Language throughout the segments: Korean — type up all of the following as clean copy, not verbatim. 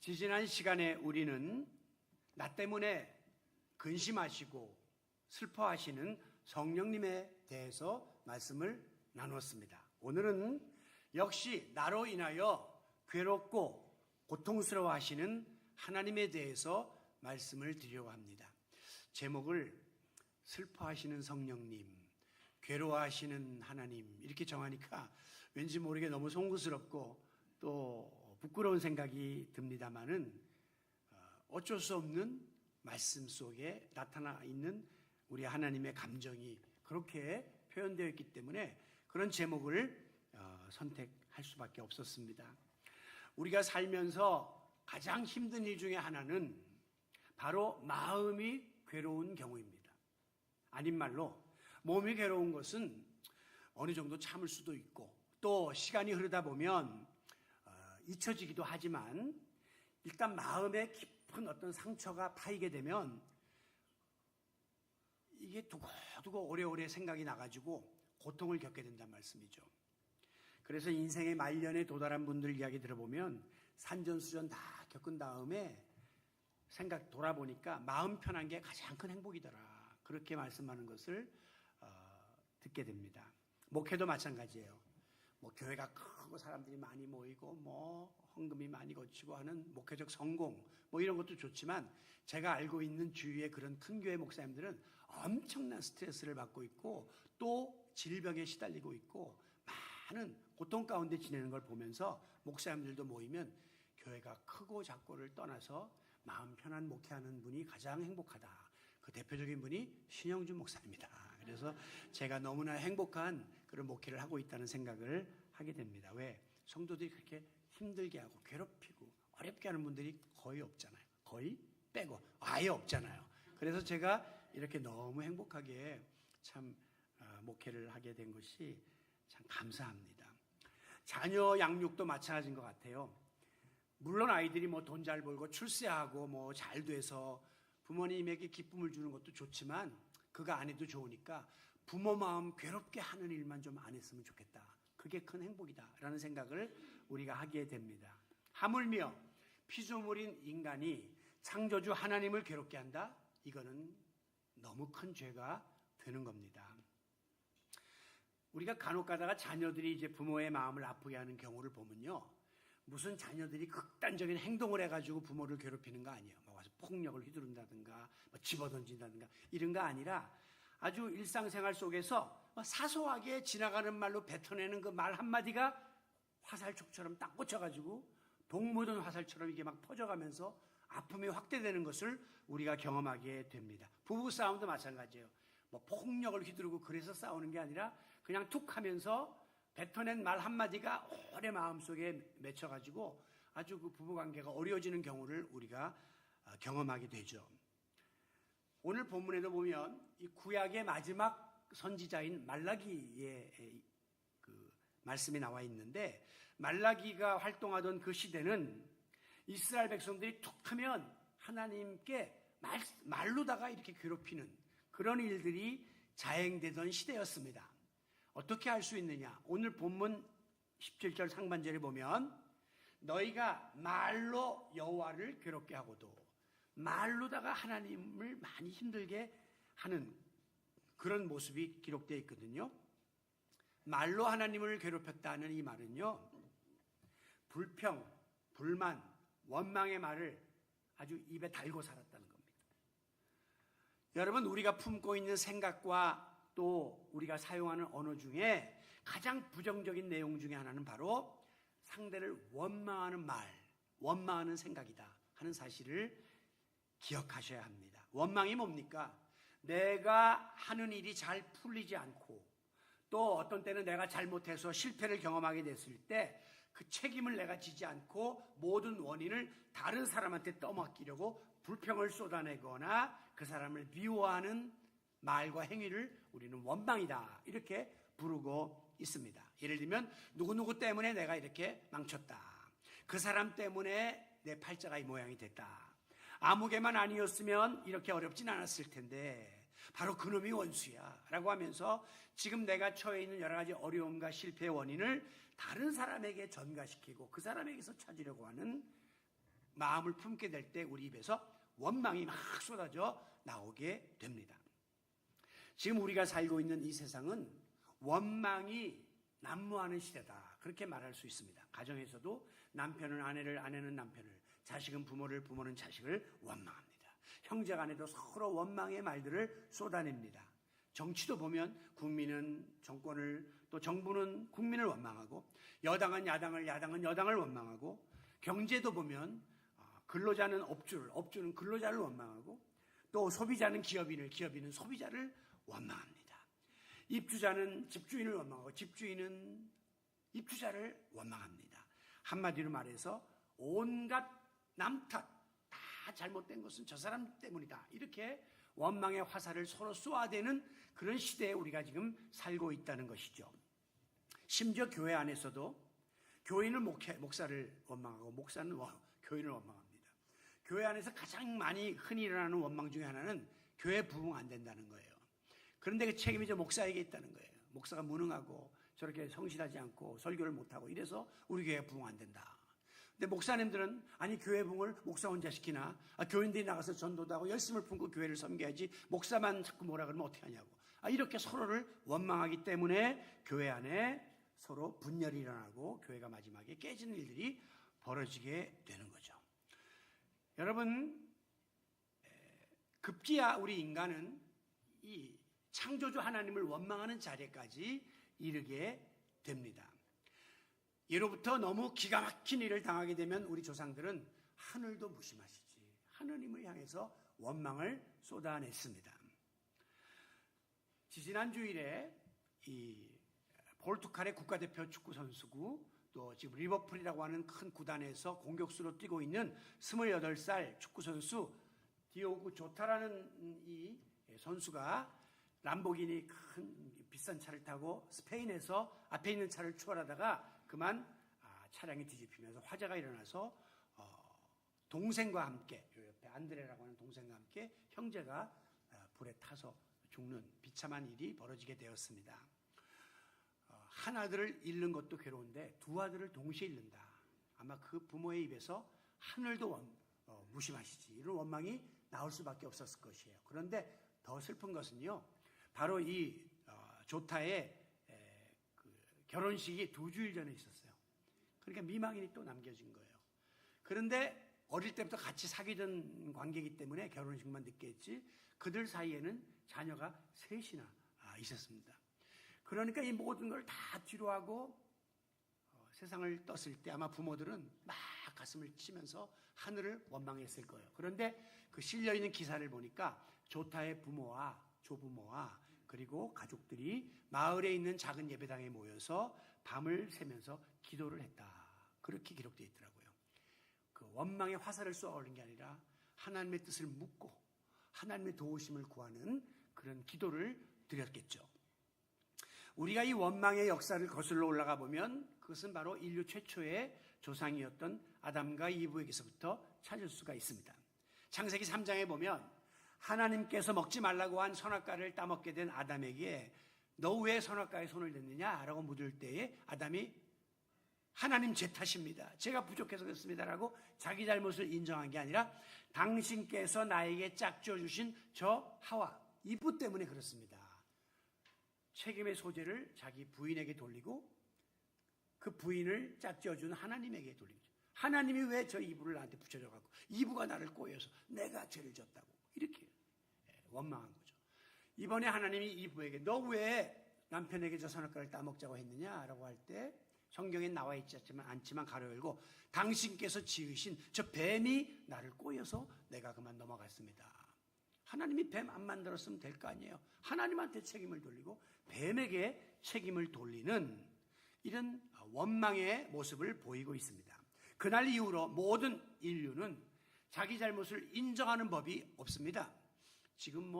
지지난 시간에 우리는 나 때문에 근심하시고 슬퍼하시는 성령님에 대해서 말씀을 나누었습니다. 오늘은 역시 나로 인하여 괴롭고 고통스러워 하시는 하나님에 대해서 말씀을 드리려고 합니다. 제목을 슬퍼하시는 성령님, 괴로워하시는 하나님 이렇게 정하니까 왠지 모르게 너무 송구스럽고 또 부끄러운 생각이 듭니다만은 어쩔 수 없는 말씀 속에 나타나 있는 우리 하나님의 감정이 그렇게 표현되어 있기 때문에 그런 제목을 선택할 수밖에 없었습니다. 우리가 살면서 가장 힘든 일 중에 하나는 바로 마음이 괴로운 경우입니다. 아닌 말로 몸이 괴로운 것은 어느 정도 참을 수도 있고 또 시간이 흐르다 보면 잊혀지기도 하지만 일단 마음에 깊은 어떤 상처가 파이게 되면 이게 두고두고 오래오래 생각이 나가지고 고통을 겪게 된다는 말씀이죠. 그래서 인생의 말년에 도달한 분들 이야기 들어보면 산전수전 다 겪은 다음에 생각 돌아보니까 마음 편한 게 가장 큰 행복이더라. 그렇게 말씀하는 것을 듣게 됩니다. 목회도 마찬가지예요. 교회가 크고 사람들이 많이 모이고 헌금이 많이 거치고 하는 목회적 성공 이런 것도 좋지만 제가 알고 있는 주위의 그런 큰 교회 목사님들은 엄청난 스트레스를 받고 있고 또 질병에 시달리고 있고 많은 고통 가운데 지내는 걸 보면서 목사님들도 모이면 교회가 크고 작고를 떠나서 마음 편한 목회하는 분이 가장 행복하다. 그 대표적인 분이 신영준 목사입니다. 그래서 제가 너무나 행복한 그런 목회를 하고 있다는 생각을 하게 됩니다. 왜? 성도들이 그렇게 힘들게 하고 괴롭히고 어렵게 하는 분들이 거의 없잖아요. 거의 빼고 아예 없잖아요. 그래서 제가 이렇게 너무 행복하게 참 목회를 하게 된 것이 참 감사합니다. 자녀 양육도 마찬가지인 것 같아요. 물론 아이들이 돈 잘 벌고 출세하고 잘 돼서 부모님에게 기쁨을 주는 것도 좋지만 그거 안 해도 좋으니까 부모 마음 괴롭게 하는 일만 좀 안 했으면 좋겠다. 그게 큰 행복이다라는 생각을 우리가 하게 됩니다. 하물며 피조물인 인간이 창조주 하나님을 괴롭게 한다? 이거는 너무 큰 죄가 되는 겁니다. 우리가 간혹 가다가 자녀들이 이제 부모의 마음을 아프게 하는 경우를 보면요. 무슨 자녀들이 극단적인 행동을 해가지고 부모를 괴롭히는 거 아니에요. 와서 폭력을 휘두른다든가 집어던진다든가 이런 거 아니라 아주 일상생활 속에서 사소하게 지나가는 말로 뱉어내는 그 말 한마디가 화살촉처럼 딱 꽂혀가지고 독 묻은 화살처럼 이게 막 퍼져가면서 아픔이 확대되는 것을 우리가 경험하게 됩니다. 부부싸움도 마찬가지예요. 폭력을 휘두르고 그래서 싸우는 게 아니라 그냥 툭 하면서 뱉어낸 말 한마디가 오래 마음속에 맺혀가지고 아주 그 부부관계가 어려워지는 경우를 우리가 경험하게 되죠. 오늘 본문에도 보면 이 구약의 마지막 선지자인 말라기의 그 말씀이 나와 있는데 말라기가 활동하던 그 시대는 이스라엘 백성들이 툭 하면 하나님께 말로다가 이렇게 괴롭히는 그런 일들이 자행되던 시대였습니다. 어떻게 할 수 있느냐? 오늘 본문 17절 상반절에 보면 너희가 말로 여호와를 괴롭게 하고도 말로다가 하나님을 많이 힘들게 하는 그런 모습이 기록되어 있거든요. 말로 하나님을 괴롭혔다는 이 말은요. 불평, 불만, 원망의 말을 아주 입에 달고 살았다는 겁니다. 여러분 우리가 품고 있는 생각과 또 우리가 사용하는 언어 중에 가장 부정적인 내용 중에 하나는 바로 상대를 원망하는 말, 원망하는 생각이다 하는 사실을 기억하셔야 합니다. 원망이 뭡니까? 내가 하는 일이 잘 풀리지 않고 또 어떤 때는 내가 잘못해서 실패를 경험하게 됐을 때 그 책임을 내가 지지 않고 모든 원인을 다른 사람한테 떠맡기려고 불평을 쏟아내거나 그 사람을 미워하는 말과 행위를 우리는 원망이다 이렇게 부르고 있습니다. 예를 들면 누구누구 때문에 내가 이렇게 망쳤다. 그 사람 때문에 내 팔자가 이 모양이 됐다. 아무개만 아니었으면 이렇게 어렵진 않았을 텐데 바로 그놈이 원수야 라고 하면서 지금 내가 처해 있는 여러 가지 어려움과 실패의 원인을 다른 사람에게 전가시키고 그 사람에게서 찾으려고 하는 마음을 품게 될 때 우리 입에서 원망이 막 쏟아져 나오게 됩니다. 지금 우리가 살고 있는 이 세상은 원망이 난무하는 시대다, 그렇게 말할 수 있습니다. 가정에서도 남편은 아내를, 아내는 남편을, 자식은 부모를, 부모는 자식을 원망합니다. 형제간에도 서로 원망의 말들을 쏟아냅니다. 정치도 보면 국민은 정권을, 또 정부는 국민을 원망하고, 여당은 야당을, 야당은 여당을 원망하고, 경제도 보면 근로자는 업주를, 업주는 근로자를 원망하고, 또 소비자는 기업인을, 기업인은 소비자를 원망합니다. 입주자는 집주인을 원망하고, 집주인은 입주자를 원망합니다. 한마디로 말해서 온갖 남 탓, 다 잘못된 것은 저 사람 때문이다, 이렇게 원망의 화살을 서로 쏘아대는 그런 시대에 우리가 지금 살고 있다는 것이죠. 심지어 교회 안에서도 교인은 목사를 원망하고, 목사는 교인을 원망합니다. 교회 안에서 가장 많이 흔히 일어나는 원망 중에 하나는 교회 부흥 안 된다는 거예요. 그런데 그 책임이 저 목사에게 있다는 거예요. 목사가 무능하고 저렇게 성실하지 않고 설교를 못하고 이래서 우리 교회가 부흥 안 된다. 근데 목사님들은 아니 교회 부흥을 목사 혼자 시키나, 교인들이 나가서 전도도 하고 열심을 품고 교회를 섬겨야지 목사만 자꾸 뭐라 그러면 어떻게 하냐고, 이렇게 서로를 원망하기 때문에 교회 안에 서로 분열이 일어나고 교회가 마지막에 깨지는 일들이 벌어지게 되는 거죠. 여러분, 급기야 우리 인간은 이 창조주 하나님을 원망하는 자리까지 이르게 됩니다. 예로부터 너무 기가 막힌 일을 당하게 되면 우리 조상들은 하늘도 무심하시지, 하느님을 향해서 원망을 쏟아냈습니다. 지지난 주일에 이 포르투갈의 국가대표 축구 선수고, 또 지금 리버풀이라고 하는 큰 구단에서 공격수로 뛰고 있는 28살 축구 선수 디오고 조타라는 이 선수가 람보기니 큰 비싼 차를 타고 스페인에서 앞에 있는 차를 추월하다가 그만 차량이 뒤집히면서 화재가 일어나서 동생과 함께, 옆에 안드레라고 하는 동생과 함께 형제가 불에 타서 죽는 비참한 일이 벌어지게 되었습니다. 한 아들을 잃는 것도 괴로운데 두 아들을 동시에 잃는다, 아마 그 부모의 입에서 하늘도 무심하시지, 이런 원망이 나올 수밖에 없었을 것이에요. 그런데 더 슬픈 것은요, 바로 이 조타의 그 결혼식이 2주일 전에 있었어요. 그러니까 미망인이 또 남겨진 거예요. 그런데 어릴 때부터 같이 사귀던 관계이기 때문에 결혼식만 늦게 했지, 그들 사이에는 자녀가 3이나 있었습니다. 그러니까 이 모든 걸 다 뒤로하고 세상을 떴을 때 아마 부모들은 막 가슴을 치면서 하늘을 원망했을 거예요. 그런데 그 실려있는 기사를 보니까 조타의 부모와 조부모와 그리고 가족들이 마을에 있는 작은 예배당에 모여서 밤을 새면서 기도를 했다, 그렇게 기록되어 있더라고요. 그 원망의 화살을 쏘아 올린 게 아니라 하나님의 뜻을 묻고 하나님의 도우심을 구하는 그런 기도를 드렸겠죠. 우리가 이 원망의 역사를 거슬러 올라가 보면 그것은 바로 인류 최초의 조상이었던 아담과 이브에게서부터 찾을 수가 있습니다. 창세기 3장에 보면 하나님께서 먹지 말라고 한 선악과를 따먹게 된 아담에게 너 왜 선악과에 손을 댔느냐라고 묻을 때에 아담이 하나님 제 탓입니다, 제가 부족해서 그렇습니다라고 자기 잘못을 인정한 게 아니라 당신께서 나에게 짝지어 주신 저 하와, 이브 때문에 그렇습니다, 책임의 소재를 자기 부인에게 돌리고 그 부인을 짝지어준 하나님에게 돌리죠. 하나님이 왜 저 이브를 나한테 붙여줘갖고 이브가 나를 꼬여서 내가 죄를 졌다고 이렇게 원망한 거죠. 이번에 하나님이 이브에게 너 왜 남편에게 저 선악과를 따먹자고 했느냐라고 할 때 성경에 나와 있지 않지만 가로 열고 당신께서 지으신 저 뱀이 나를 꼬여서 내가 그만 넘어갔습니다. 하나님이 뱀 안 만들었으면 될 거 아니에요. 하나님한테 책임을 돌리고 뱀에게 책임을 돌리는 이런 원망의 모습을 보이고 있습니다. 그날 이후로 모든 인류는 자기 잘못을 인정하는 법이 없습니다. 지금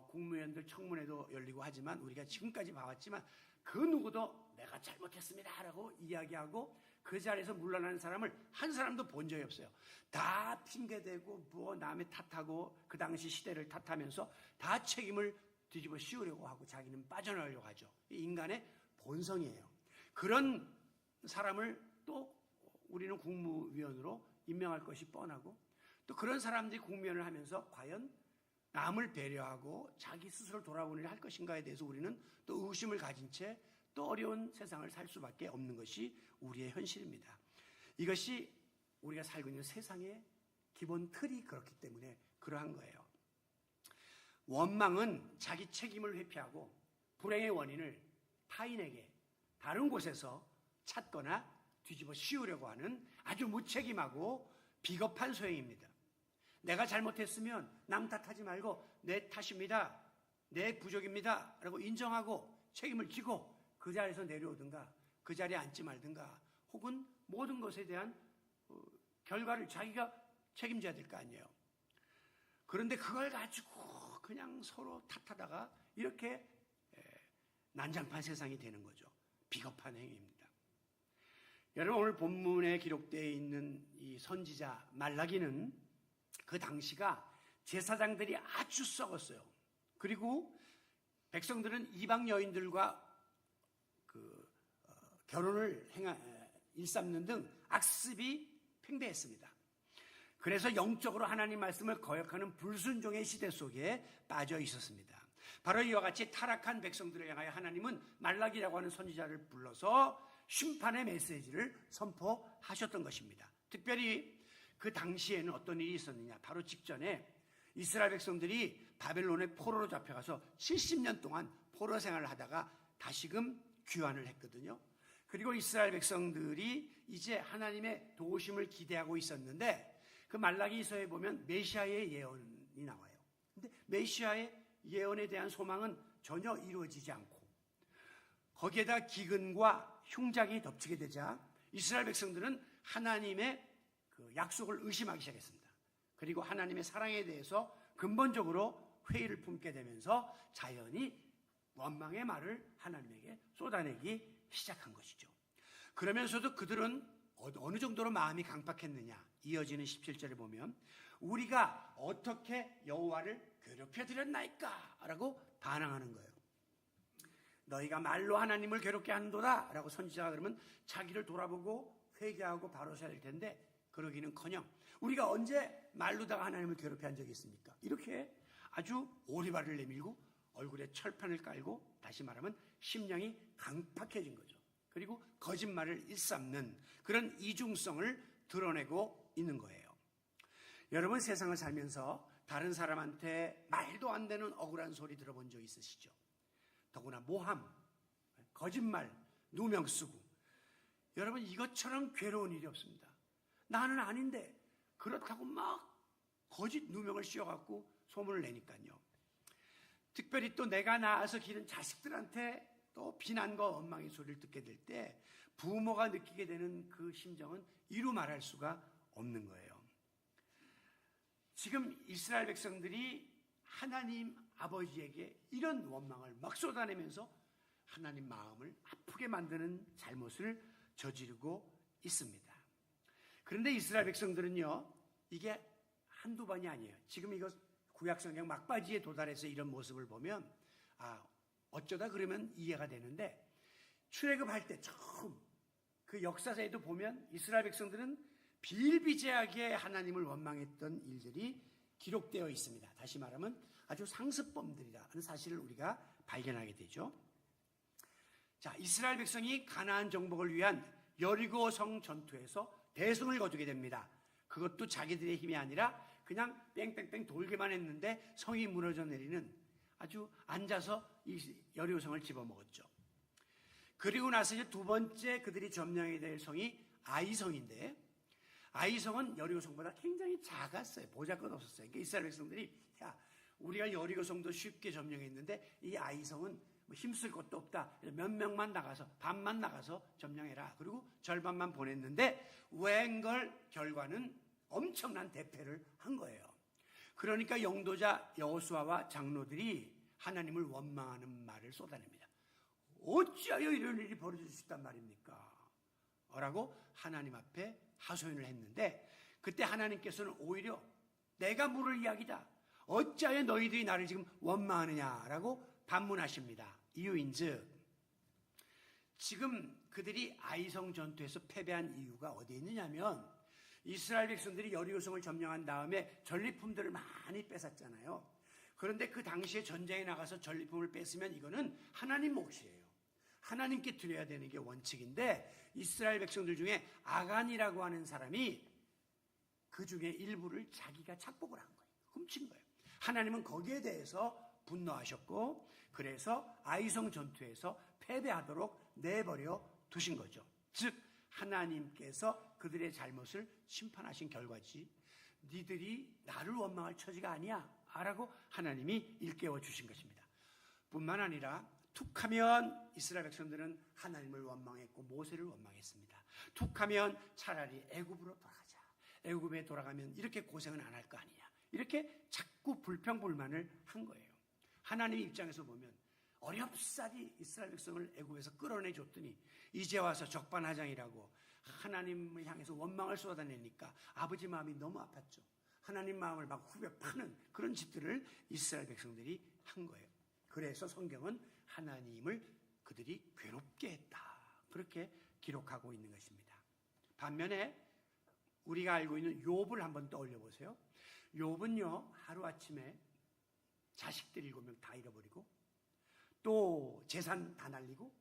국무위원들 청문회도 열리고 하지만 우리가 지금까지 봐왔지만 그 누구도 내가 잘못했습니다라고 이야기하고 그 자리에서 물러나는 사람을 한 사람도 본 적이 없어요. 다 핑계대고 남의 탓하고 그 당시 시대를 탓하면서 다 책임을 뒤집어 씌우려고 하고 자기는 빠져나가려고 하죠. 인간의 본성이에요. 그런 사람을 또 우리는 국무위원으로 임명할 것이 뻔하고, 또 그런 사람들이 국무위원을 하면서 과연 남을 배려하고 자기 스스로 돌아보는 일을 할 것인가에 대해서 우리는 또 의심을 가진 채 또 어려운 세상을 살 수밖에 없는 것이 우리의 현실입니다. 이것이 우리가 살고 있는 세상의 기본 틀이 그렇기 때문에 그러한 거예요. 원망은 자기 책임을 회피하고 불행의 원인을 타인에게 다른 곳에서 찾거나 뒤집어 씌우려고 하는 아주 무책임하고 비겁한 소행입니다. 내가 잘못했으면 남 탓하지 말고 내 탓입니다, 내 부족입니다 라고 인정하고 책임을 지고 그 자리에서 내려오든가 그 자리에 앉지 말든가, 혹은 모든 것에 대한 결과를 자기가 책임져야 될 거 아니에요. 그런데 그걸 가지고 그냥 서로 탓하다가 이렇게 난장판 세상이 되는 거죠. 비겁한 행위입니다. 여러분, 오늘 본문에 기록되어 있는 이 선지자 말라기는 그 당시가 제사장들이 아주 썩었어요. 그리고 백성들은 이방 여인들과 결혼을 일삼는 등 악습이 팽배했습니다. 그래서 영적으로 하나님 말씀을 거역하는 불순종의 시대 속에 빠져 있었습니다. 바로 이와 같이 타락한 백성들을 향하여 하나님은 말라기라고 하는 선지자를 불러서 심판의 메시지를 선포하셨던 것입니다. 특별히 그 당시에는 어떤 일이 있었느냐, 바로 직전에 이스라엘 백성들이 바벨론의 포로로 잡혀가서 70년 동안 포로 생활을 하다가 다시금 귀환을 했거든요. 그리고 이스라엘 백성들이 이제 하나님의 도우심을 기대하고 있었는데, 그 말라기서에 보면 메시아의 예언이 나와요. 근데 메시아의 예언에 대한 소망은 전혀 이루어지지 않고, 거기에다 기근과 흉작이 덮치게 되자 이스라엘 백성들은 하나님의 그 약속을 의심하기 시작했습니다. 그리고 하나님의 사랑에 대해서 근본적으로 회의를 품게 되면서 자연히 원망의 말을 하나님에게 쏟아내기 시작한 것이죠. 그러면서도 그들은 어느 정도로 마음이 강팍했느냐, 이어지는 17절에 보면 우리가 어떻게 여호와를 괴롭혀드렸나이까 라고 반항하는 거예요. 너희가 말로 하나님을 괴롭게 하는도다 라고 선지자가 그러면 자기를 돌아보고 회개하고 바로 서야 될 텐데, 그러기는커녕 우리가 언제 말로다가 하나님을 괴롭게 한 적이 있습니까? 이렇게 아주 오리발을 내밀고 얼굴에 철판을 깔고, 다시 말하면 심령이 강팍해진 거죠. 그리고 거짓말을 일삼는 그런 이중성을 드러내고 있는 거예요. 여러분, 세상을 살면서 다른 사람한테 말도 안 되는 억울한 소리 들어본 적 있으시죠? 더구나 모함, 거짓말, 누명 쓰고. 여러분, 이것처럼 괴로운 일이 없습니다. 나는 아닌데 그렇다고 막 거짓 누명을 씌워갖고 소문을 내니까요. 특별히 또 내가 낳아서 기른 자식들한테 또 비난과 원망의 소리를 듣게 될 때 부모가 느끼게 되는 그 심정은 이루 말할 수가 없는 거예요. 지금 이스라엘 백성들이 하나님 아버지에게 이런 원망을 막 쏟아내면서 하나님 마음을 아프게 만드는 잘못을 저지르고 있습니다. 그런데 이스라엘 백성들은요, 이게 한두 번이 아니에요. 지금 이거 구약성경 막바지에 도달해서 이런 모습을 보면 어쩌다 그러면 이해가 되는데, 출애굽할 때 처음 그 역사서에도 보면 이스라엘 백성들은 비일비재하게 하나님을 원망했던 일들이 기록되어 있습니다. 다시 말하면 아주 상습범들이라는 사실을 우리가 발견하게 되죠. 자, 이스라엘 백성이 가나안 정복을 위한 여리고 성 전투에서 대승을 거두게 됩니다. 그것도 자기들의 힘이 아니라 그냥 뺑뺑뺑 돌기만 했는데 성이 무너져 내리는, 아주 앉아서 이 여리고성을 집어먹었죠. 그리고 나서 이제 두 번째 그들이 점령해야 될 성이 아이성인데, 아이성은 여리고성보다 굉장히 작았어요. 보잘것없었어요. 그러니까 이스라엘 백성들이 우리가 여리고성도 쉽게 점령했는데 이 아이성은 힘쓸 것도 없다. 몇 명만 나가서, 반만 나가서 점령해라. 그리고 절반만 보냈는데 웬걸 결과는 엄청난 대패를 한 거예요. 그러니까 영도자 여호수아와 장로들이 하나님을 원망하는 말을 쏟아냅니다. 어찌하여 이런 일이 벌어질 수 있단 말입니까? 라고 하나님 앞에 하소연을 했는데, 그때 하나님께서는 오히려 내가 물을 이야기다, 어찌하여 너희들이 나를 지금 원망하느냐라고 반문하십니다. 이유인즉, 지금 그들이 아이성 전투에서 패배한 이유가 어디에 있느냐면 이스라엘 백성들이 여리고성을 점령한 다음에 전리품들을 많이 뺏었잖아요. 그런데 그 당시에 전쟁에 나가서 전리품을 뺏으면 이거는 하나님 몫이에요. 하나님께 드려야 되는 게 원칙인데 이스라엘 백성들 중에 아간이라고 하는 사람이 그 중에 일부를 자기가 착복을 한 거예요. 훔친 거예요. 하나님은 거기에 대해서 분노하셨고 그래서 아이성 전투에서 패배하도록 내버려 두신 거죠. 즉 하나님께서 그들의 잘못을 심판하신 결과지 니들이 나를 원망할 처지가 아니야 라고 하나님이 일깨워 주신 것입니다. 뿐만 아니라 툭하면 이스라엘 백성들은 하나님을 원망했고 모세를 원망했습니다. 툭하면 차라리 애굽으로 돌아가자. 애굽에 돌아가면 이렇게 고생은 안 할 거 아니냐. 이렇게 자꾸 불평불만을 한 거예요. 하나님 입장에서 보면 어렵사리 이스라엘 백성을 애굽에서 끌어내줬더니 이제 와서 적반하장이라고 하나님을 향해서 원망을 쏟아내니까 아버지 마음이 너무 아팠죠. 하나님 마음을 막 후벼 파는 그런 짓들을 이스라엘 백성들이 한 거예요. 그래서 성경은 하나님을 그들이 괴롭게 했다. 그렇게 기록하고 있는 것입니다. 반면에 우리가 알고 있는 욥을 한번 떠올려 보세요. 욥은요 하루아침에 자식들 7명 다 잃어버리고 또 재산 다 날리고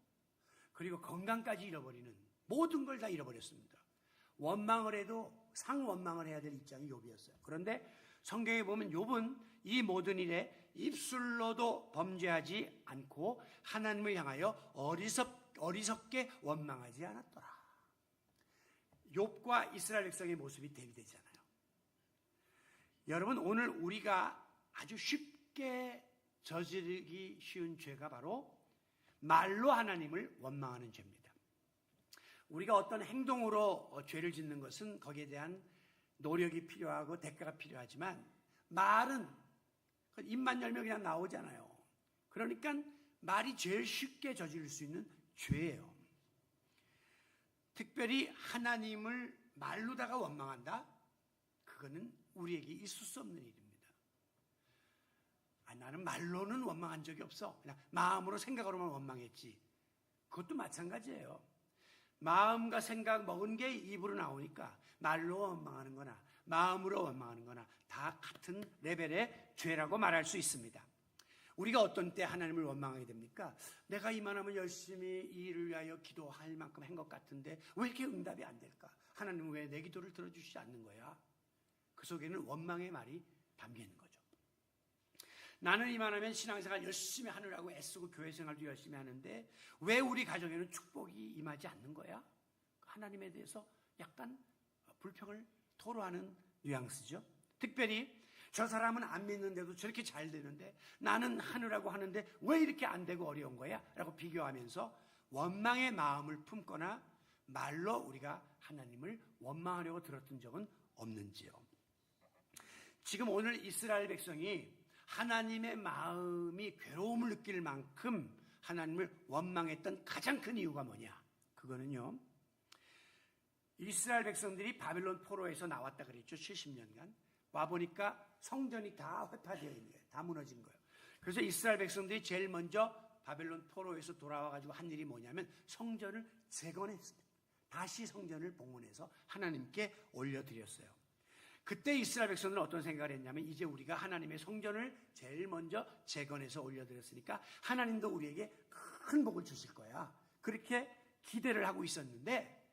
그리고 건강까지 잃어버리는 모든 걸 다 잃어버렸습니다. 원망을 해도 상원망을 해야 될 입장이 욥이었어요. 그런데 성경에 보면 욥은 이 모든 일에 입술로도 범죄하지 않고 하나님을 향하여 어리석게 원망하지 않았더라. 욥과 이스라엘 백성의 모습이 대비되잖아요. 여러분 오늘 우리가 아주 쉽게 저지르기 쉬운 죄가 바로 말로 하나님을 원망하는 죄입니다. 우리가 어떤 행동으로 죄를 짓는 것은 거기에 대한 노력이 필요하고 대가가 필요하지만 말은 입만 열면 그냥 나오잖아요. 그러니까 말이 제일 쉽게 저지를 수 있는 죄예요. 특별히 하나님을 말로다가 원망한다? 그거는 우리에게 있을 수 없는 일입니다. 나는 말로는 원망한 적이 없어. 그냥 마음으로 생각으로만 원망했지. 그것도 마찬가지예요. 마음과 생각 먹은 게 입으로 나오니까 말로 원망하는 거나 마음으로 원망하는 거나 다 같은 레벨의 죄라고 말할 수 있습니다. 우리가 어떤 때 하나님을 원망하게 됩니까? 내가 이만하면 열심히 이 일을 위하여 기도할 만큼 한 것 같은데 왜 이렇게 응답이 안 될까? 하나님은 왜 내 기도를 들어주시지 않는 거야? 그 속에는 원망의 말이 담겨 있는 거죠. 나는 이만하면 신앙생활 열심히 하느라고 애쓰고 교회생활도 열심히 하는데 왜 우리 가정에는 축복이 임하지 않는 거야? 하나님에 대해서 약간 불평을 토로하는 뉘앙스죠. 특별히 저 사람은 안 믿는데도 저렇게 잘 되는데 나는 하느라고 하는데 왜 이렇게 안 되고 어려운 거야? 라고 비교하면서 원망의 마음을 품거나 말로 우리가 하나님을 원망하려고 들었던 적은 없는지요. 지금 오늘 이스라엘 백성이 하나님의 마음이 괴로움을 느낄 만큼 하나님을 원망했던 가장 큰 이유가 뭐냐? 그거는요, 이스라엘 백성들이 바벨론 포로에서 나왔다 그랬죠. 70년간. 와보니까 성전이 다 회파되어 있는 거예요. 다 무너진 거예요. 그래서 이스라엘 백성들이 제일 먼저 바벨론 포로에서 돌아와가지고 한 일이 뭐냐면 성전을 재건했습니다. 다시 성전을 봉헌해서 하나님께 올려드렸어요. 그때 이스라엘 백성들은 어떤 생각을 했냐면 이제 우리가 하나님의 성전을 제일 먼저 재건해서 올려드렸으니까 하나님도 우리에게 큰 복을 주실 거야. 그렇게 기대를 하고 있었는데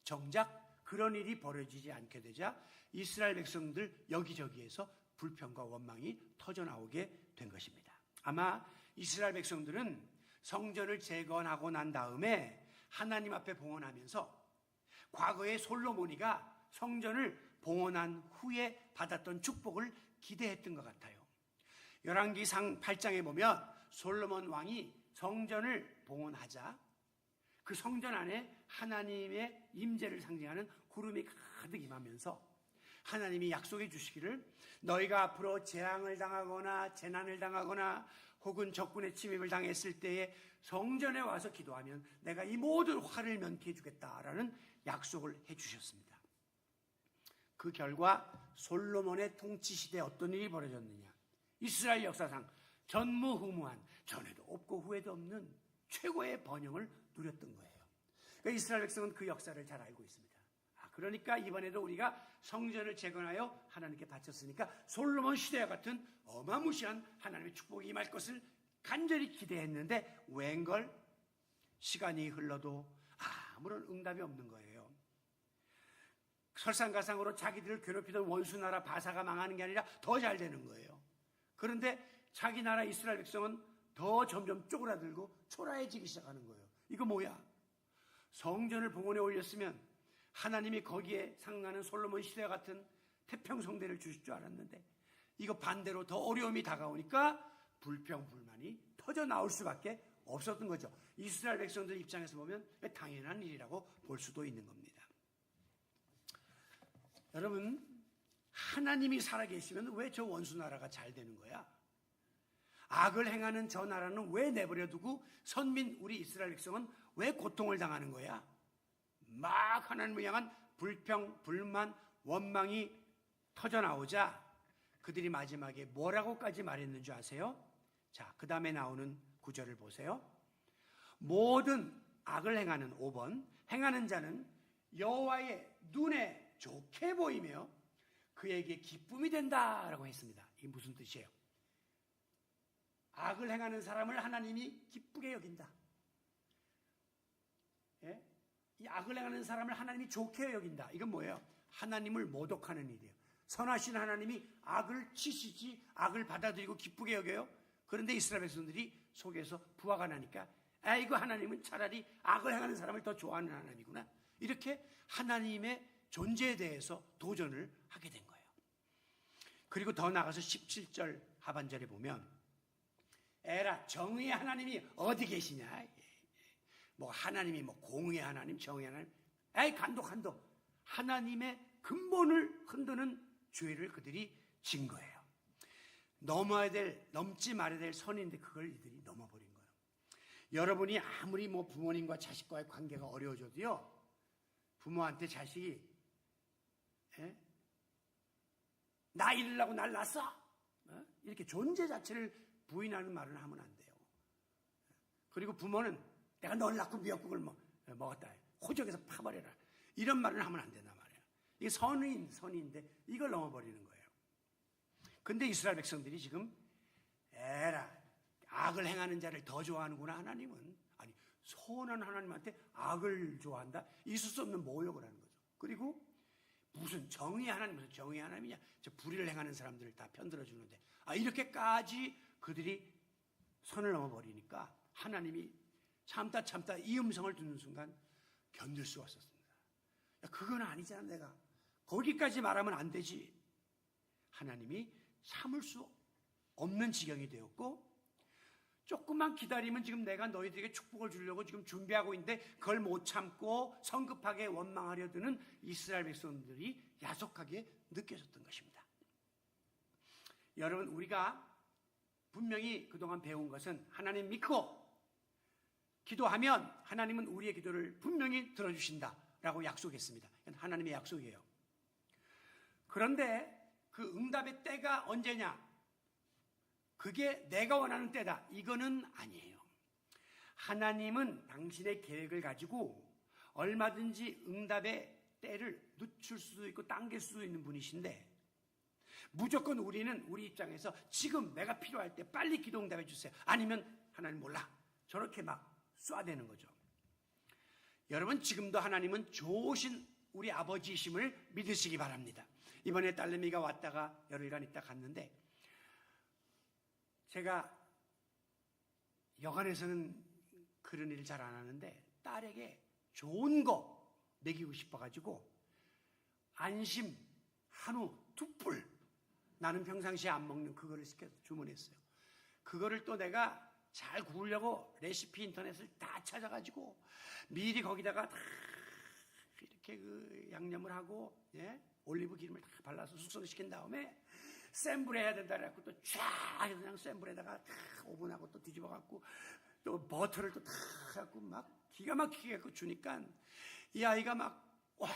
정작 그런 일이 벌어지지 않게 되자 이스라엘 백성들 여기저기에서 불평과 원망이 터져나오게 된 것입니다. 아마 이스라엘 백성들은 성전을 재건하고 난 다음에 하나님 앞에 봉헌하면서 과거에 솔로몬이가 성전을 봉헌한 후에 받았던 축복을 기대했던 것 같아요. 열왕기상 8장에 보면 솔로몬 왕이 성전을 봉헌하자 그 성전 안에 하나님의 임재를 상징하는 구름이 가득 임하면서 하나님이 약속해 주시기를 너희가 앞으로 재앙을 당하거나 재난을 당하거나 혹은 적군의 침입을 당했을 때에 성전에 와서 기도하면 내가 이 모든 화를 면케해 주겠다라는 약속을 해 주셨습니다. 그 결과 솔로몬의 통치 시대에 어떤 일이 벌어졌느냐? 이스라엘 역사상 전무후무한 전에도 없고 후에도 없는 최고의 번영을 누렸던 거예요. 그러니까 이스라엘 백성은 그 역사를 잘 알고 있습니다. 그러니까 이번에도 우리가 성전을 재건하여 하나님께 바쳤으니까 솔로몬 시대와 같은 어마무시한 하나님의 축복이 임할 것을 간절히 기대했는데 웬걸 시간이 흘러도 아무런 응답이 없는 거예요. 설상가상으로 자기들을 괴롭히던 원수 나라 바사가 망하는 게 아니라 더 잘 되는 거예요. 그런데 자기 나라 이스라엘 백성은 더 점점 쪼그라들고 초라해지기 시작하는 거예요. 이거 뭐야? 성전을 봉헌에 올렸으면 하나님이 거기에 상응하는 솔로몬 시대와 같은 태평성대를 주실 줄 알았는데 이거 반대로 더 어려움이 다가오니까 불평불만이 터져 나올 수밖에 없었던 거죠. 이스라엘 백성들 입장에서 보면 당연한 일이라고 볼 수도 있는 겁니다. 여러분, 하나님이 살아계시면 왜 저 원수 나라가 잘 되는 거야? 악을 행하는 저 나라는 왜 내버려두고 선민 우리 이스라엘 백성은 왜 고통을 당하는 거야? 막 하나님을 향한 불평, 불만, 원망이 터져나오자 그들이 마지막에 뭐라고까지 말했는 줄 아세요? 자, 그 다음에 나오는 구절을 보세요. 모든 악을 행하는 5번 행하는 자는 여호와의 눈에 좋게 보이며 그에게 기쁨이 된다라고 했습니다. 이게 무슨 뜻이에요? 악을 행하는 사람을 하나님이 기쁘게 여긴다. 예? 이 악을 행하는 사람을 하나님이 좋게 여긴다. 이건 뭐예요? 하나님을 모독하는 일이에요. 선하신 하나님이 악을 치시지 악을 받아들이고 기쁘게 여겨요. 그런데 이스라엘 백성들이 속에서 부화가 나니까 이거 하나님은 차라리 악을 행하는 사람을 더 좋아하는 하나님이구나. 이렇게 하나님의 존재에 대해서 도전을 하게 된 거예요. 그리고 더 나아가서 17절 하반절에 보면 에라 정의의 하나님이 어디 계시냐? 뭐 하나님이 뭐 공의의 하나님, 정의의 하나님, 간도 하나님의 근본을 흔드는 죄를 그들이 진 거예요. 넘지 말아야 될 선인데 그걸 이들이 넘어버린 거예요. 여러분이 아무리 뭐 부모님과 자식과의 관계가 어려워져도요, 부모한테 자식이 나 이르려고 날 낳았어? 이렇게 존재 자체를 부인하는 말을 하면 안 돼요. 그리고 부모는 내가 널 낳고 미역국을 먹었다. 호적에서 파버려라. 이런 말을 하면 안 된단 말이에요. 이게 선의인데 이걸 넘어버리는 거예요. 근데 이스라엘 백성들이 지금 에라 악을 행하는 자를 더 좋아하는구나 하나님은. 아니 선한 하나님한테 악을 좋아한다? 있을 수 없는 모욕을 하는 거죠. 그리고 무슨 정의의 하나님이냐? 저 불의를 행하는 사람들을 다 편들어 주는데 이렇게까지 그들이 선을 넘어버리니까 하나님이 참다 이 음성을 듣는 순간 견딜 수가 없었습니다. 그건 아니잖아. 내가 거기까지 말하면 안 되지. 하나님이 참을 수 없는 지경이 되었고 조금만 기다리면 지금 내가 너희들에게 축복을 주려고 지금 준비하고 있는데 그걸 못 참고 성급하게 원망하려 드는 이스라엘 백성들이 야속하게 느껴졌던 것입니다. 여러분, 우리가 분명히 그동안 배운 것은 하나님 믿고 기도하면 하나님은 우리의 기도를 분명히 들어주신다라고 약속했습니다. 하나님의 약속이에요. 그런데 그 응답의 때가 언제냐? 그게 내가 원하는 때다. 이거는 아니에요. 하나님은 당신의 계획을 가지고 얼마든지 응답의 때를 늦출 수도 있고 당길 수도 있는 분이신데 무조건 우리는 우리 입장에서 지금 내가 필요할 때 빨리 기도 응답해 주세요. 아니면 하나님 몰라. 저렇게 막 쏴대는 거죠. 여러분, 지금도 하나님은 좋으신 우리 아버지이심을 믿으시기 바랍니다. 이번에 딸내미가 왔다가 열흘간 있다 갔는데 제가 여간에서는 그런 일을 잘 안 하는데 딸에게 좋은 거 먹이고 싶어가지고 안심, 한우, 툭불, 나는 평상시에 안 먹는 그거를 시켜서 주문했어요. 그거를 또 내가 잘 구우려고 레시피 인터넷을 다 찾아가지고 미리 거기다가 다 이렇게 그 양념을 하고 올리브 기름을 다 발라서 숙성시킨 다음에 센 불에 해야 된다 그래갖고 또 쫙 그냥 센 불에다가 다 오븐하고 또 뒤집어갖고 또 버터를 또 다 해갖고 막 기가 막히게 해갖고 주니까 이 아이가 막 와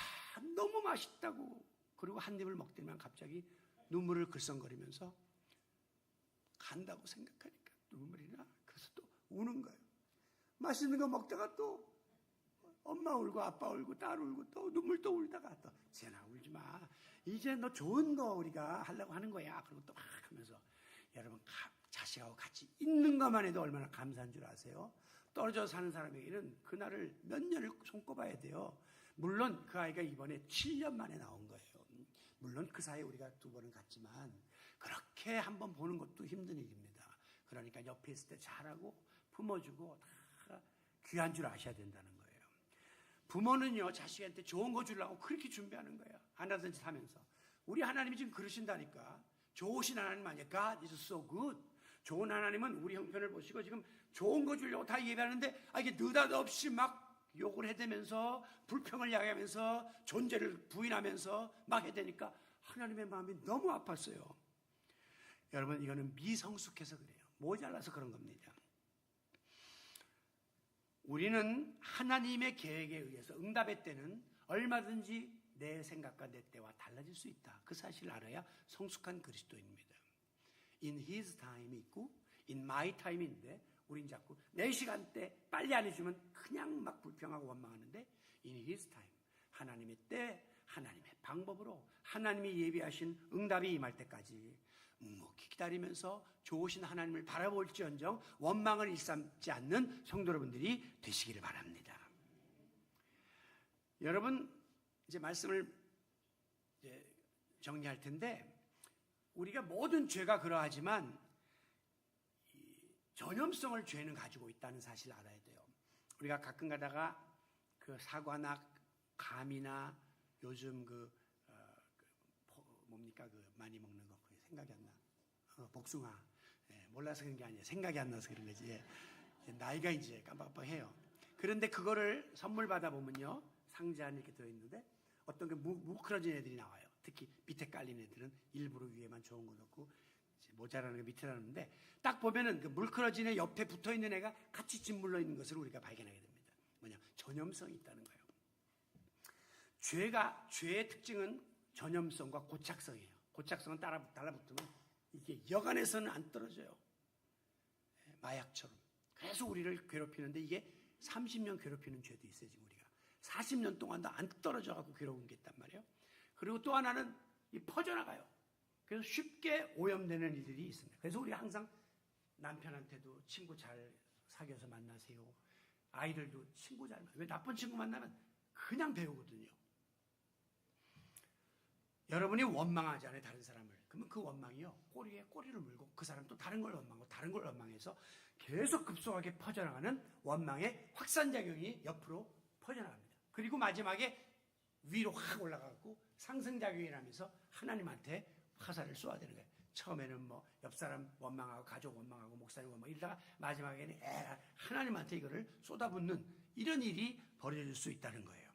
너무 맛있다고. 그리고 한 입을 먹더니만 갑자기 눈물을 글썽거리면서 간다고 생각하니까 눈물이 나. 그래서 또 우는 거예요. 맛있는 거 먹다가 또 엄마 울고 아빠 울고 딸 울고 또 눈물 또 울다가 또 쟤나 울지 마. 이제 너 좋은 거 우리가 하려고 하는 거야. 그리고 또 막 하면서 여러분 자식하고 같이 있는 것만 해도 얼마나 감사한 줄 아세요? 떨어져 사는 사람에게는 그날을 몇 년을 손꼽아야 돼요. 물론 그 아이가 이번에 7년 만에 나온 거예요. 물론 그 사이에 우리가 2번은 갔지만 그렇게 한번 보는 것도 힘든 일입니다. 그러니까 옆에 있을 때 잘하고 품어주고 다 귀한 줄 아셔야 된다는 거예요. 부모는요, 자식한테 좋은 거 주려고 그렇게 준비하는 거예요. 하나든지 하면서. 우리 하나님이 지금 그러신다니까. 좋으신 하나님 아니에요. God is so good. 좋은 하나님은 우리 형편을 보시고 지금 좋은 거 주려고 다 예배하는데 이게 느닷없이 막 욕을 해대면서 불평을 야기하면서 존재를 부인하면서 막 해대니까 하나님의 마음이 너무 아팠어요. 여러분, 이거는 미성숙해서 그래요. 모자라서 그런 겁니다. 우리는 하나님의 계획에 의해서 응답의 때는 얼마든지 내 생각과 내 때와 달라질 수 있다. 그 사실을 알아야 성숙한 그리스도인입니다. In his time 있고 in my time인데 우린 자꾸 내 시간대 빨리 안 해주면 그냥 막 불평하고 원망하는데 in his time, 하나님의 때, 하나님의 방법으로 하나님이 예비하신 응답이 임할 때까지 묵묵히 기다리면서 좋으신 하나님을 바라볼지언정 원망을 일삼지 않는 성도 여러분들이 되시기를 바랍니다. 여러분, 이제 말씀을 이제 정리할 텐데 우리가 모든 죄가 그러하지만 전염성을 죄는 가지고 있다는 사실을 알아야 돼요. 우리가 가끔 가다가 그 사과나 감이나 요즘 뭡니까 많이 먹는 거 생각이 안 나. 복숭아. 몰라서 그런 게 아니에요. 생각이 안 나서 그런 거지. 나이가 이제 깜빡깜빡해요. 그런데 그거를 선물 받아보면요. 상자 안에 이렇게 들어있는데 어떤 게 뭉클어진 애들이 나와요. 특히 밑에 깔린 애들은 일부러 위에만 좋은 거 넣고 모자라는 게 밑에 나오는데 딱 보면은 그 물크러진 애 옆에 붙어있는 애가 같이 짓물러 있는 것을 우리가 발견하게 됩니다. 뭐냐? 전염성이 있다는 거예요. 죄의 특징은 전염성과 고착성이에요. 고착성은 달라붙으면 이게 여간에서는 안 떨어져요. 마약처럼. 그래서 우리를 괴롭히는데 이게 30년 괴롭히는 죄도 있어요. 지금 우리가 40년 동안도 안 떨어져갖고 괴로운 게 있단 말이에요. 그리고 또 하나는 퍼져나가요. 그래서 쉽게 오염되는 일들이 있습니다. 그래서 우리 항상 남편한테도 친구 잘 사귀어서 만나세요. 아이들도 친구 잘 만나세요. 왜 나쁜 친구 만나면 그냥 배우거든요. 여러분이 원망하잖아요, 다른 사람을. 그러면 그 원망이요, 꼬리에 꼬리를 물고 그 사람 또 다른 걸 원망하고 다른 걸 원망해서 계속 급속하게 퍼져나가는 원망의 확산작용이 옆으로 퍼져나갑니다. 그리고 마지막에 위로 확 올라가고 상승작용이 나면서 하나님한테 화살을 쏘아대는 거예요. 처음에는 옆 사람 원망하고 가족 원망하고 목사님 원망 이러다가 마지막에는 하나님한테 이거를 쏟아붓는 이런 일이 벌어질 수 있다는 거예요.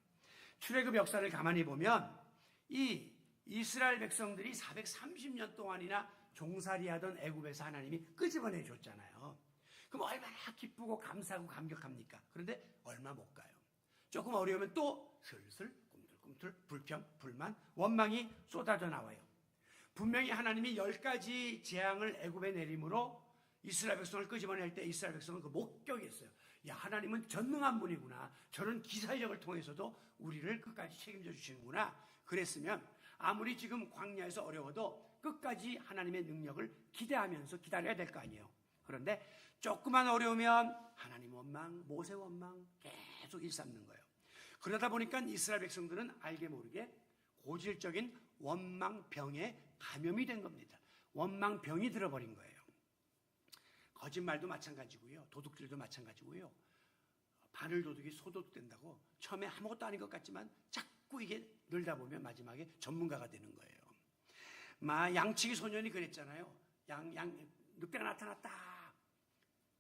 출애굽 역사를 가만히 보면 이 이스라엘 백성들이 430년 동안이나 종살이하던 애굽에서 하나님이 끄집어내 줬잖아요. 그럼 얼마나 기쁘고 감사하고 감격합니까? 그런데 얼마 못 가요. 조금 어려우면 또 슬슬 꿈틀꿈틀 불평, 불만, 원망이 쏟아져 나와요. 분명히 하나님이 10가지 재앙을 애굽에 내림으로 이스라엘 백성을 끄집어낼 때 이스라엘 백성은 그 목격이 있어요. 야, 하나님은 전능한 분이구나. 저런 기사력을 통해서도 우리를 끝까지 책임져 주시는구나. 그랬으면 아무리 지금 광야에서 어려워도 끝까지 하나님의 능력을 기대하면서 기다려야 될 거 아니에요. 그런데 조금만 어려우면 하나님 원망, 모세 원망 계속 일삼는 거예요. 그러다 보니까 이스라엘 백성들은 알게 모르게 고질적인 원망병에 감염이 된 겁니다. 원망병이 들어버린 거예요. 거짓말도 마찬가지고요. 도둑질도 마찬가지고요. 바늘 도둑이 소도둑 된다고 처음에 아무것도 아닌 것 같지만 자꾸 이게 늘다 보면 마지막에 전문가가 되는 거예요. 양치기 소년이 그랬잖아요. 늑대가 나타났다.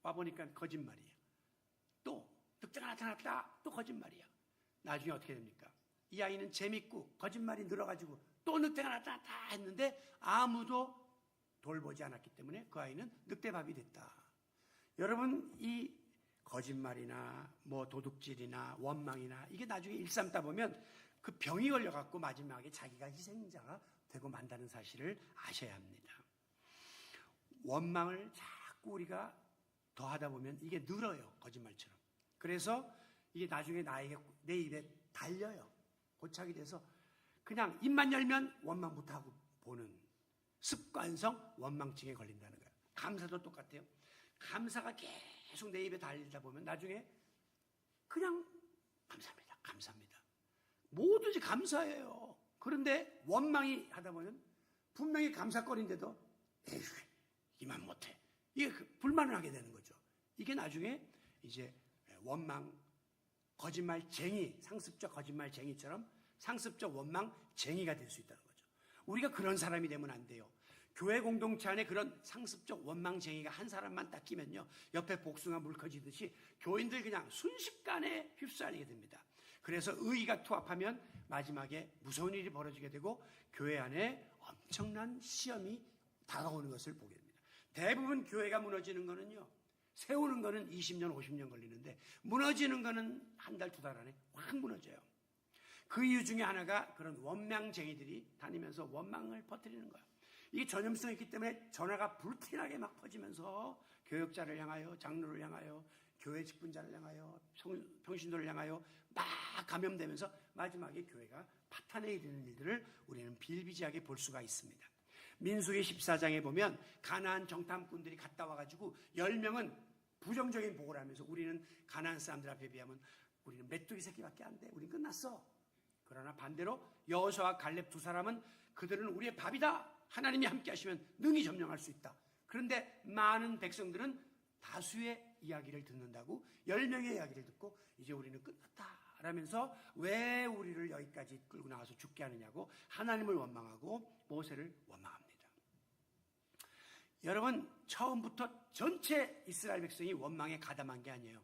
와보니까 거짓말이에요. 또 늑대가 나타났다. 또 거짓말이야. 나중에 어떻게 됩니까? 이 아이는 재밌고 거짓말이 늘어가지고 또 늑대가 나타났다 했는데 아무도 돌보지 않았기 때문에 그 아이는 늑대밥이 됐다. 여러분, 이 거짓말이나 도둑질이나 원망이나 이게 나중에 일삼다 보면 그 병이 걸려갖고 마지막에 자기가 희생자가 되고 만다는 사실을 아셔야 합니다. 원망을 자꾸 우리가 더하다 보면 이게 늘어요. 거짓말처럼. 그래서 이게 나중에 내 입에 달려요. 고착이 돼서 그냥 입만 열면 원망부터 하고 보는 습관성 원망증에 걸린다는 거예요. 감사도 똑같아요. 감사가 계속 내 입에 달리다 보면 나중에 그냥 감사합니다. 감사합니다. 뭐든지 감사해요. 그런데 원망이 하다 보면 분명히 감사거리인데도 에휴, 이만 못해. 이게 불만을 하게 되는 거죠. 이게 나중에 이제 원망, 거짓말쟁이, 상습적 거짓말쟁이처럼 상습적 원망쟁이가 될 수 있다는 거죠. 우리가 그런 사람이 되면 안 돼요. 교회 공동체 안에 그런 상습적 원망쟁이가 한 사람만 딱 끼면요, 옆에 복숭아 물 커지듯이 교인들 그냥 순식간에 휩싸이게 됩니다. 그래서 의의가 투합하면 마지막에 무서운 일이 벌어지게 되고 교회 안에 엄청난 시험이 다가오는 것을 보게 됩니다. 대부분 교회가 무너지는 거는요, 세우는 거는 20년, 50년 걸리는데 무너지는 거는 한 달, 두 달 안에 확 무너져요. 그 이유 중에 하나가 그런 원망쟁이들이 다니면서 원망을 퍼뜨리는 거예요. 이게 전염성이 있기 때문에 전화가 불티나게 막 퍼지면서 교역자를 향하여, 장로를 향하여, 교회 직분자를 향하여, 평신도를 향하여 막 감염되면서 마지막에 교회가 파탄에 이르는 일들을 우리는 비일비재하게 볼 수가 있습니다. 민수기 14장에 보면 가나안 정탐꾼들이 갔다 와가지고 10명은 부정적인 보고를 하면서 우리는 가나안 사람들 앞에 비하면 우리는 메뚜기 새끼밖에 안 돼. 우린 끝났어. 그러나 반대로 여호수아와 갈렙 두 사람은 그들은 우리의 밥이다. 하나님이 함께 하시면 능히 점령할 수 있다. 그런데 많은 백성들은 다수의 이야기를 듣는다고 10명의 이야기를 듣고 이제 우리는 끝났다 라면서 왜 우리를 여기까지 끌고 나와서 죽게 하느냐고 하나님을 원망하고 모세를 원망합니다. 여러분, 처음부터 전체 이스라엘 백성이 원망에 가담한 게 아니에요.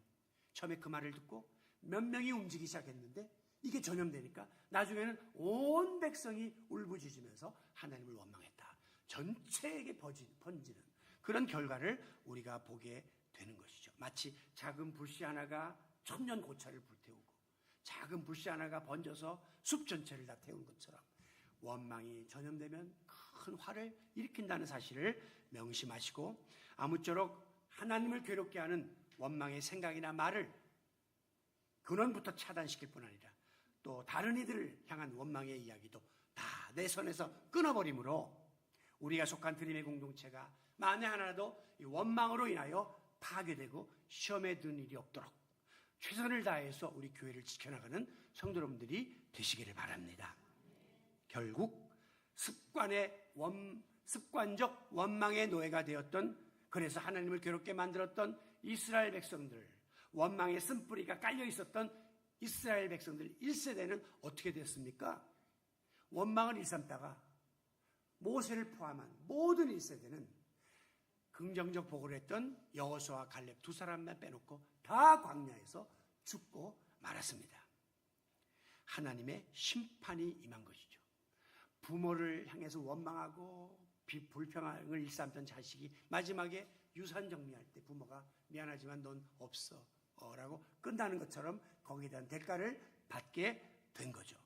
처음에 그 말을 듣고 몇 명이 움직이기 시작했는데 이게 전염되니까 나중에는 온 백성이 울부짖으면서 하나님을 원망했다. 전체에게 번지는 그런 결과를 우리가 보게 되는 것이죠. 마치 작은 불씨 하나가 천년 고차를 불태우고 작은 불씨 하나가 번져서 숲 전체를 다 태운 것처럼 원망이 전염되면 큰 화를 일으킨다는 사실을 명심하시고 아무쪼록 하나님을 괴롭게 하는 원망의 생각이나 말을 근원부터 차단시킬 뿐 아니라 또 다른 이들을 향한 원망의 이야기도 다 내 손에서 끊어버리므로 우리가 속한 드림의 공동체가 만에 하나라도 이 원망으로 인하여 파괴되고 시험에 든 일이 없도록 최선을 다해서 우리 교회를 지켜나가는 성도 여러분들이 되시기를 바랍니다. 결국 습관적 원망의 노예가 되었던, 그래서 하나님을 괴롭게 만들었던 이스라엘 백성들, 원망의 쓴뿌리가 깔려 있었던 이스라엘 백성들 1세대는 어떻게 됐습니까? 원망을 일삼다가 모세를 포함한 모든 1세대는 긍정적 보고를 했던 여호수아와 갈렙 두 사람만 빼놓고 다 광야에서 죽고 말았습니다. 하나님의 심판이 임한 것이죠. 부모를 향해서 원망하고 불평을 일삼던 자식이 마지막에 유산 정리할 때 부모가 미안하지만 넌 없어 라고 끝나는 것처럼 거기에 대한 대가를 받게 된 거죠.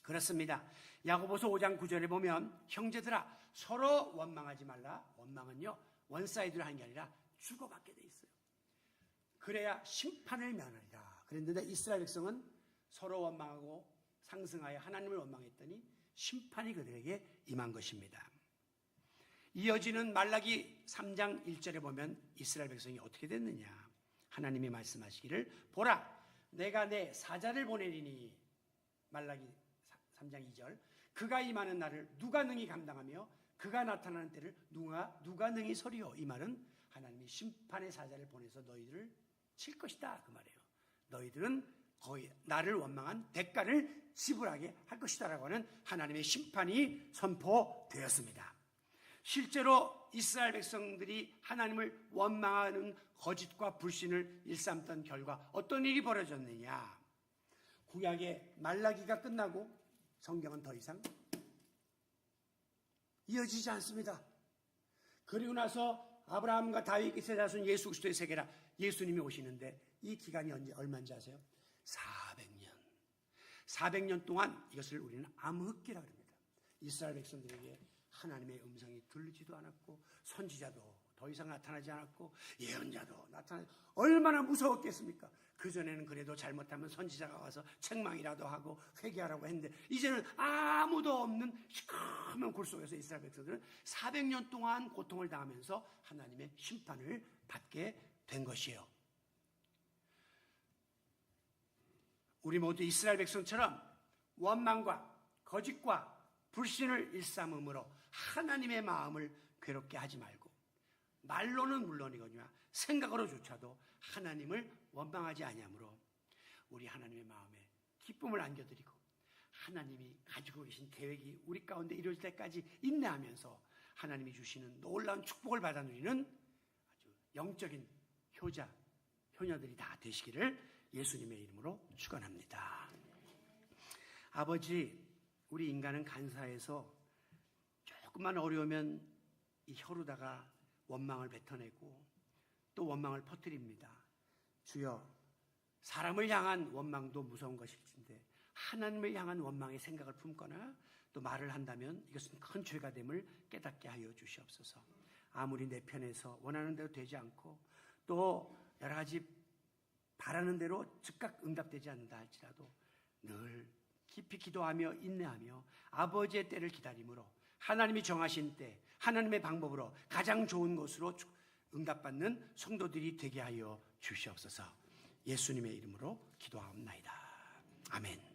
그렇습니다. 야고보서 5장 9절에 보면 형제들아 서로 원망하지 말라. 원망은요 원사이드로 하는 게 아니라 주고받게 돼 있어요. 그래야 심판을 면하리라. 그랬는데 이스라엘 백성은 서로 원망하고 상승하여 하나님을 원망했더니 심판이 그들에게 임한 것입니다. 이어지는 말라기 3장 1절에 보면 이스라엘 백성이 어떻게 됐느냐. 하나님이 말씀하시기를 보라 내가 내 사자를 보내리니, 말라기 3장 2절, 그가 임하는 날을 누가 능히 감당하며 그가 나타나는 때를 누가 능히 서리요. 이 말은 하나님이 심판의 사자를 보내서 너희들을 칠 것이다 그 말이에요. 너희들은 거의 나를 원망한 대가를 지불하게 할 것이다 라고 하는 하나님의 심판이 선포되었습니다. 실제로 이스라엘 백성들이 하나님을 원망하는 거짓과 불신을 일삼던 결과 어떤 일이 벌어졌느냐. 구약의 말라기가 끝나고 성경은 더 이상 이어지지 않습니다. 그리고 나서 아브라함과 다윗 세 자손 예수 그리스도의 세계라 예수님이 오시는데 이 기간이 얼마인지 아세요? 400년 동안 이것을 우리는 암흑기라고 합니다. 이스라엘 백성들에게 하나님의 음성이 들리지도 않았고 선지자도 더 이상 나타나지 않았고 예언자도 나타나지 얼마나 무서웠겠습니까? 그전에는 그래도 잘못하면 선지자가 와서 책망이라도 하고 회개하라고 했는데 이제는 아무도 없는 시커먼 굴 속에서 이스라엘 백성들은 400년 동안 고통을 당하면서 하나님의 심판을 받게 된 것이에요. 우리 모두 이스라엘 백성처럼 원망과 거짓과 불신을 일삼음으로 하나님의 마음을 괴롭게 하지 말고 말로는 물론이거니와 생각으로조차도 하나님을 원망하지 아니하므로 우리 하나님의 마음에 기쁨을 안겨드리고 하나님이 가지고 계신 계획이 우리 가운데 이룰 때까지 인내하면서 하나님이 주시는 놀라운 축복을 받아 누리는 아주 영적인 효자, 효녀들이 다 되시기를 예수님의 이름으로 축원합니다. 아버지, 우리 인간은 간사해서 조금만 어려우면 이 혀로다가 원망을 뱉어내고 또 원망을 퍼뜨립니다. 주여, 사람을 향한 원망도 무서운 것일진데 하나님을 향한 원망의 생각을 품거나 또 말을 한다면 이것은 큰 죄가 됨을 깨닫게 하여 주시옵소서. 아무리 내 편에서 원하는 대로 되지 않고 또 여러 가지 바라는 대로 즉각 응답되지 않는다 할지라도 늘 깊이 기도하며 인내하며 아버지의 때를 기다림으로 하나님이 정하신 때 하나님의 방법으로 가장 좋은 것으로 응답받는 성도들이 되게 하여 주시옵소서. 예수님의 이름으로 기도하옵나이다. 아멘.